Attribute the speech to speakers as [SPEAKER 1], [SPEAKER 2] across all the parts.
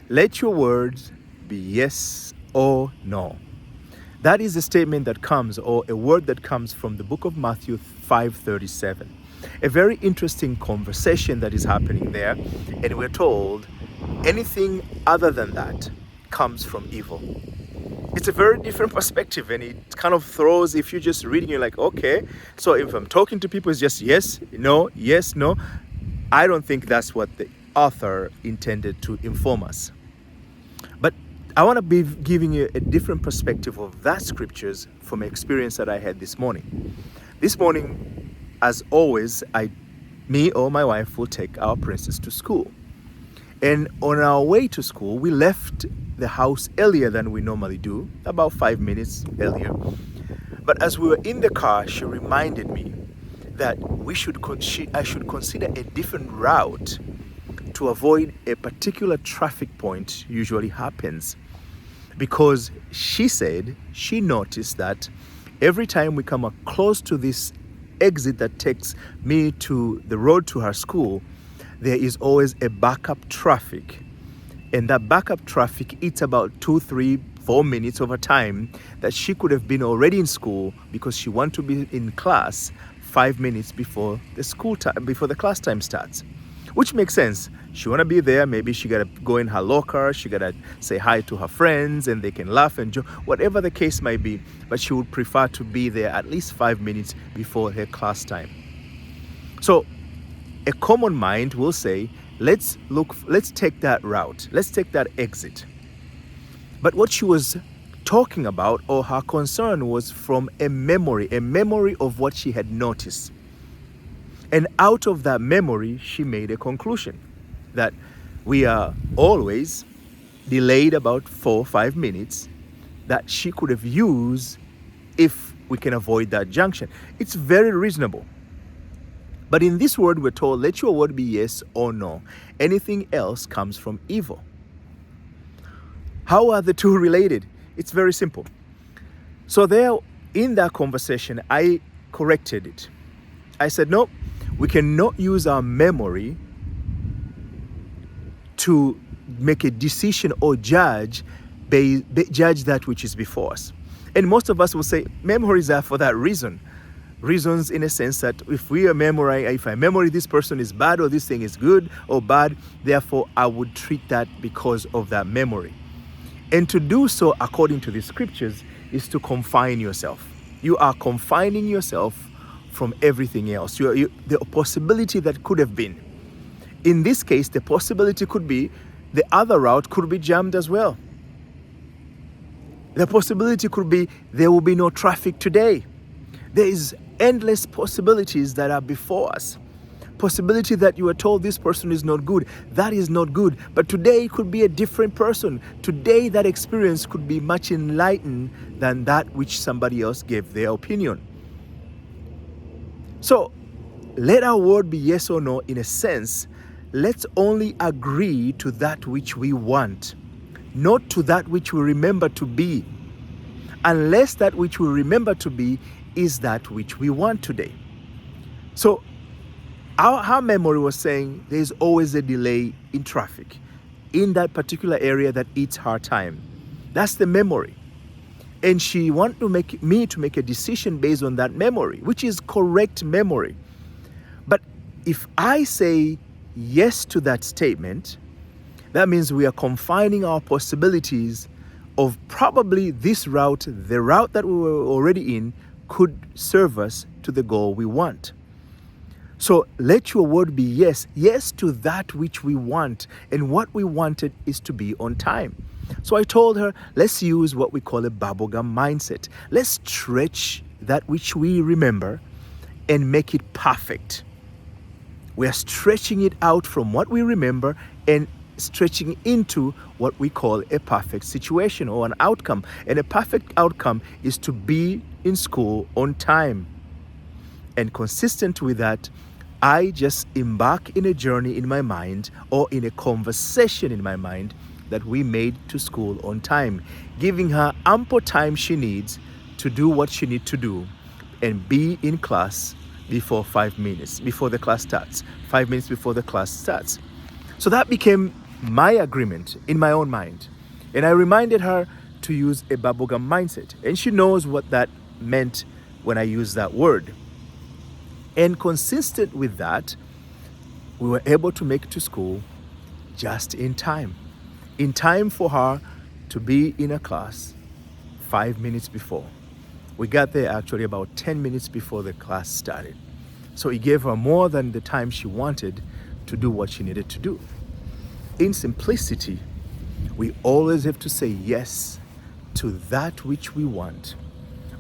[SPEAKER 1] Let your words be yes or no. That is a statement that comes, or a word that comes from the book of Matthew 5:37. A very interesting conversation that is happening there, and we're told anything other than that comes from evil. It's a very different perspective, and it kind of throws, if you're just reading, you're like, okay, so if I'm talking to people, it's just yes, no, yes, no. I don't think that's what the author intended to inform us. But I want to be giving you a different perspective of that scriptures from an experience that I had this morning. This morning, as always, me or my wife will take our princess to school. And on our way to school, we left the house earlier than we normally do, about 5 minutes earlier. But as we were in the car, she reminded me that I should consider a different route to avoid a particular traffic point usually happens. Because she said she noticed that every time we come close to this exit that takes me to the road to her school, there is always a backup traffic. And that backup traffic eats about 2, 3, 4 minutes of her time that she could have been already in school because she wants to be in class 5 minutes before the class time starts. Which makes sense. She want to be there. Maybe she got to go in her locker. She got to say hi to her friends and they can laugh and joke, whatever the case might be. But she would prefer to be there at least 5 minutes before her class time. So a common mind will say, let's take that route. Let's take that exit. But what she was talking about, or her concern, was from a memory of what she had noticed. And out of that memory, she made a conclusion that we are always delayed about 4 or 5 minutes that she could have used if we can avoid that junction. It's very reasonable. But in this word, we're told, let your word be yes or no. Anything else comes from evil. How are the two related? It's very simple. So there, in that conversation, I corrected it. I said, no, we cannot use our memory to make a decision or judge that which is before us. And most of us will say memories are for that reason. Reasons in a sense that if I memory this person is bad or this thing is good or bad, therefore I would treat that because of that memory. And to do so according to the scriptures is to confine yourself. You are confining yourself from everything else. The possibility that could have been. In this case, the possibility could be the other route could be jammed as well. The possibility could be there will be no traffic today. There is endless possibilities that are before us. Possibility that you are told this person is not good. That is not good. But today it could be a different person. Today that experience could be much enlightened than that which somebody else gave their opinion. So let our word be yes or no. In a sense, let's only agree to that which we want, not to that which we remember to be, unless that which we remember to be is that which we want today. So our memory was saying there's always a delay in traffic in that particular area that eats her time. That's the memory. And she wanted to make me to make a decision based on that memory, which is correct memory. But if I say yes to that statement, that means we are confining our possibilities of probably this route, the route that we were already in, could serve us to the goal we want. So let your word be yes, yes to that which we want. And what we wanted is to be on time. So I told her, let's use what we call a bubblegum mindset. Let's stretch that which we remember and make it perfect. We are stretching it out from what we remember and stretching into what we call a perfect situation or an outcome. And a perfect outcome is to be in school on time. And consistent with that, I just embark in a journey in my mind or in a conversation in my mind that we made to school on time, giving her ample time she needs to do what she needs to do and be in class before the class starts, 5 minutes before the class starts. So that became my agreement in my own mind. And I reminded her to use a bubblegum mindset. And she knows what that meant when I used that word. And consistent with that, we were able to make it to school just in time for her to be in a class 5 minutes before. We got there actually about 10 minutes before the class started. So it gave her more than the time she wanted to do what she needed to do. In simplicity, we always have to say yes to that which we want,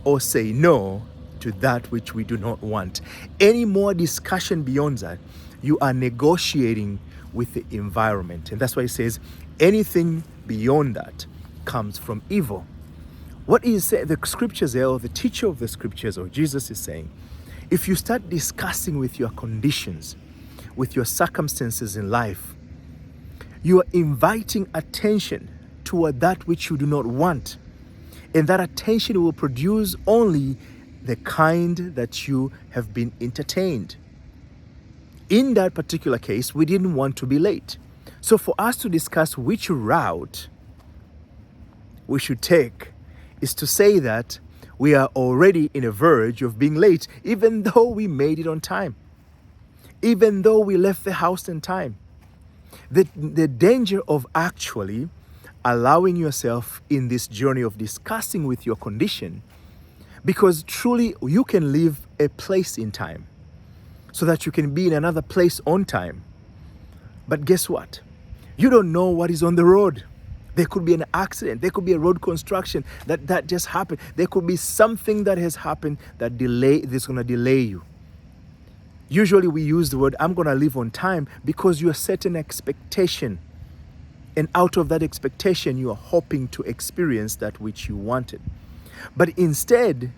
[SPEAKER 1] or say no to that which we do not want. Any more discussion beyond that, you are negotiating with the environment. And that's why it says anything beyond that comes from evil. What is the scriptures there, or the teacher of the scriptures, or Jesus is saying, if you start discussing with your conditions, with your circumstances in life, you are inviting attention toward that which you do not want. And that attention will produce only the kind that you have been entertained. In that particular case, we didn't want to be late. So for us to discuss which route we should take is to say that we are already in a verge of being late, even though we made it on time, even though we left the house in time. The danger of actually allowing yourself in this journey of discussing with your condition, because truly you can leave a place in time so that you can be in another place on time. But guess what? You don't know what is on the road. There could be an accident. There could be a road construction that just happened. There could be something that has happened that's going to delay you. Usually we use the word, I'm going to leave on time, because you set an expectation. And out of that expectation, you are hoping to experience that which you wanted. But instead,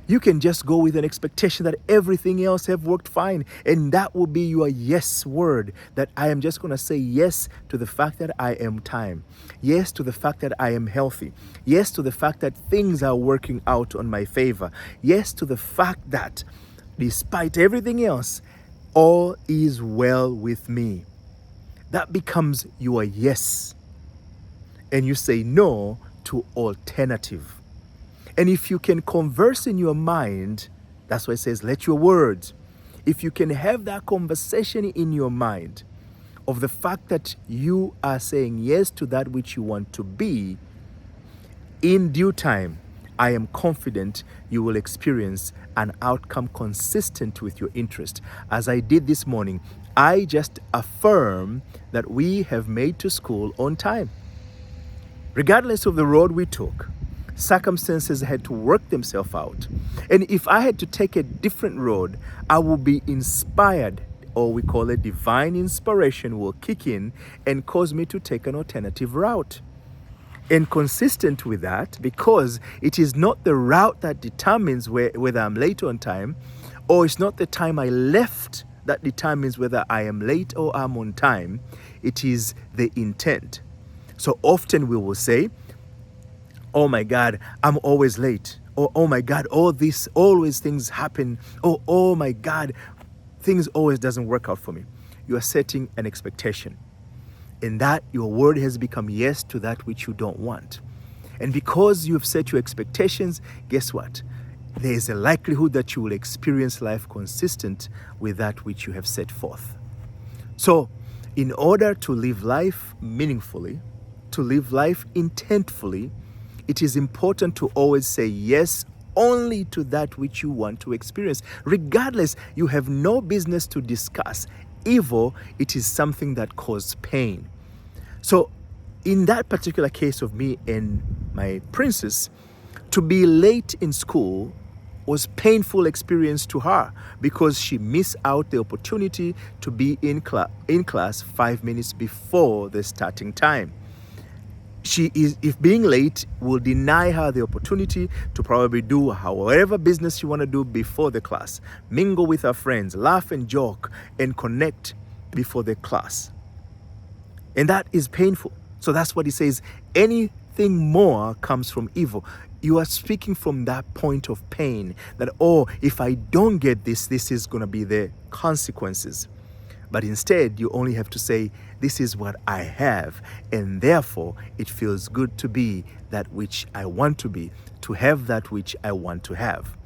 [SPEAKER 1] you can just go with an expectation that everything else have worked fine. And that will be your yes word, that I am just going to say yes to the fact that I am time. Yes to the fact that I am healthy. Yes to the fact that things are working out on my favor. Yes to the fact that despite everything else, all is well with me. That becomes your yes. And you say no to alternative. And if you can converse in your mind, that's why it says, let your words. If you can have that conversation in your mind of the fact that you are saying yes to that which you want to be, in due time, I am confident you will experience an outcome consistent with your interest. As I did this morning, I just affirm that we have made to school on time. Regardless of the road we took, circumstances had to work themselves out. And if I had to take a different road, I will be inspired, or we call it divine inspiration will kick in and cause me to take an alternative route. And consistent with that, because it is not the route that determines whether I'm late on time, or it's not the time I left that determines whether I am late or I'm on time, it is the intent. So often we will say, oh my God, I'm always late. Or, oh my God, always things happen. Or, oh my God, things always doesn't work out for me. You are setting an expectation. In that, your word has become yes to that which you don't want. And because you have set your expectations, guess what? There is a likelihood that you will experience life consistent with that which you have set forth. So, in order to live life meaningfully, to live life intentfully, it is important to always say yes only to that which you want to experience. Regardless, you have no business to discuss evil. It is something that causes pain. So in that particular case of me and my princess, to be late in school was painful experience to her, because she missed out the opportunity to be in class 5 minutes before the starting time. If being late will deny her the opportunity to probably do however business she want to do before the class, mingle with her friends, laugh and joke and connect before the class. And that is painful. So that's what he says, anything more comes from evil. You are speaking from that point of pain that, oh, if I don't get this, this is going to be the consequences. But instead, you only have to say, this is what I have, and therefore it feels good to be that which I want to be, to have that which I want to have.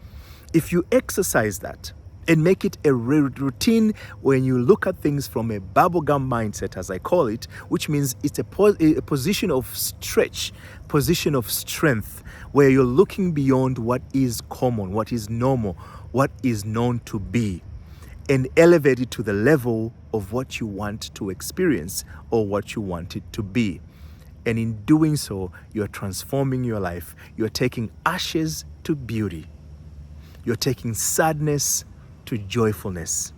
[SPEAKER 1] If you exercise that and make it a routine when you look at things from a bubblegum mindset, as I call it, which means it's a position of stretch, position of strength, where you're looking beyond what is common, what is normal, what is known to be, and elevate it to the level of what you want to experience or what you want it to be. And in doing so, you're transforming your life. You're taking ashes to beauty. You're taking sadness to joyfulness.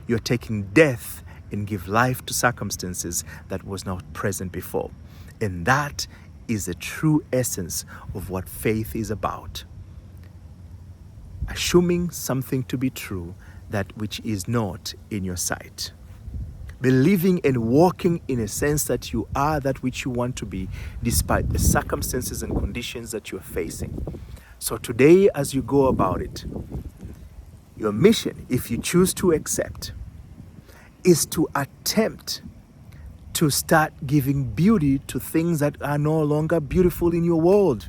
[SPEAKER 1] You're taking death and give life to circumstances that was not present before. And that is the true essence of what faith is about. Assuming something to be true, that which is not in your sight. Believing and walking in a sense that you are that which you want to be, despite the circumstances and conditions that you're facing. So today, as you go about it, your mission, if you choose to accept, is to attempt to start giving beauty to things that are no longer beautiful in your world,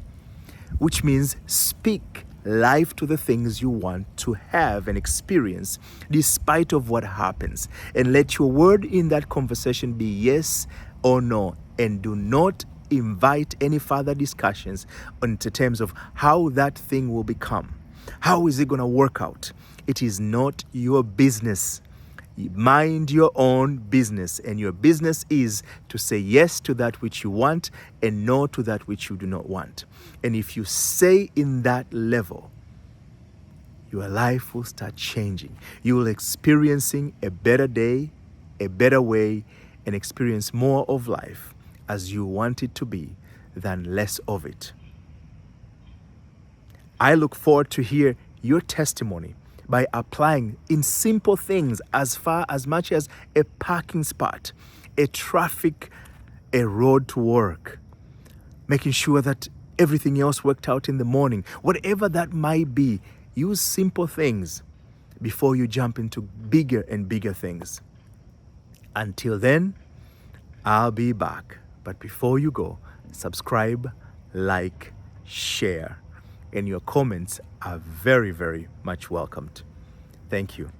[SPEAKER 1] which means speak life to the things you want to have and experience despite of what happens, and let your word in that conversation be yes or no, and do not invite any further discussions on terms of how that thing will become. How is it going to work out? It is not your business. Mind your own business, and your business is to say yes to that which you want and no to that which you do not want. And if you stay in that level, your life will start changing. You will experiencing a better day, a better way, and experience more of life as you want it to be than less of it. I look forward to hear your testimony by applying in simple things as much as a parking spot, a traffic, a road to work, making sure that everything else worked out in the morning. Whatever that might be, use simple things before you jump into bigger and bigger things. Until then, I'll be back. But before you go, subscribe, like, share, and your comments are very, very much welcomed. Thank you.